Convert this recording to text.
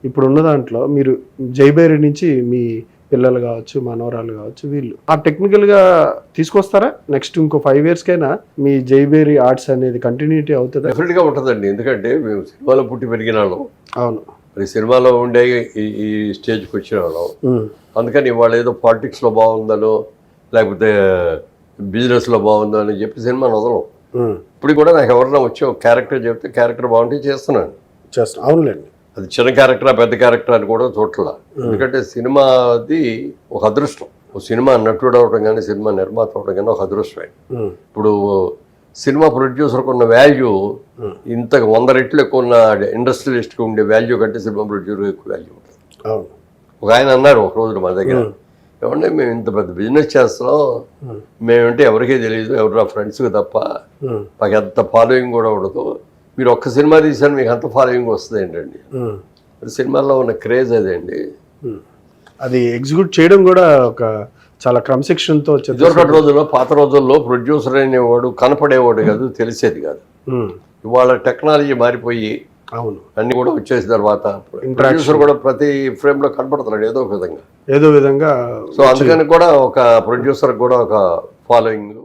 ఇప్పుడున్న దాంట్లో మీరు జైబేరి నుంచి మీ పిల్లలు కావచ్చు, మనవరాలు కావచ్చు, వీళ్ళు ఆ టెక్నికల్గా తీసుకొస్తారా? నెక్స్ట్ ఇంకో 5 yearsకైనా మీ జైబేరి ఆర్ట్స్ అనేది కంటిన్యూటీ అవుతుందా? డెఫినెట్గా ఉంటుందండి. ఎందుకంటే మేము సినిమాలో పుట్టి పెరిగిన వాళ్ళం. అవును. మరి సినిమాలో ఉండే ఈ స్టేజ్కి వచ్చిన వాళ్ళం. అందుకని ఇవాళ ఏదో పాలిటిక్స్లో బాగుందనో లేకపోతే బిజినెస్లో బాగుందో అని చెప్పి సినిమాని వదలం. ఇప్పుడు కూడా నాకు ఎవరైనా వచ్చి ఒక క్యారెక్టర్ చెప్తే క్యారెక్టర్ బాగుంటే చేస్తున్నాను. అవునులేండి. అది చిన్న క్యారెక్టరా పెద్ద క్యారెక్టర్ అని కూడా చూడట్ల. ఎందుకంటే సినిమాది ఒక అదృష్టం. ఒక సినిమా నటుడు అవడం కానీ సినిమా నిర్మాత అవడం కానీ ఒక అదృష్టమే. ఇప్పుడు సినిమా ప్రొడ్యూసర్కి ఉన్న వాల్యూ ఇంతకు 100 రెట్లు ఎక్కువ ఉన్న ఇండస్ట్రియలిస్ట్కి ఉండే వాల్యూ కంటే సినిమా ప్రొడ్యూసర్ ఎక్కువ వాల్యూ ఉంటుంది. ఒక ఆయన అన్నారు ఒక రోజు మా దగ్గర, ఏమంటే మేము ఇంత పెద్ద బిజినెస్ చేస్తున్నాం, మేమంటే ఎవరికీ తెలియదు, ఎవరు నా ఫ్రెండ్స్కి తప్ప, మాకు ఎంత ఫాలోయింగ్ కూడా ఉండదు, మీరు ఒక్క సినిమా తీసాను మీకు అంత ఫాలోయింగ్ వస్తుంది ఏంటండి. సినిమాల్లో ఉన్న క్రేజ్ అదేండి. అది ఎగ్జిక్యూట్ చేయడం కూడా ఒక చాలా క్రమశిక్షణతో ఇదివరకటి రోజుల్లో పాత రోజుల్లో ప్రొడ్యూసర్ అనేవాడు కనపడేవాడు కాదు, తెలిసేది కాదు. ఇవాళ టెక్నాలజీ మారిపోయి అవును అన్ని కూడా వచ్చేసిన తర్వాత ప్రొడ్యూసర్ కూడా ప్రతి ఫ్రేమ్లో కనపడుతున్నాడు ఏదో విధంగా. సో అందుకని కూడా ఒక ప్రొడ్యూసర్ కూడా ఒక ఫాలోయింగ్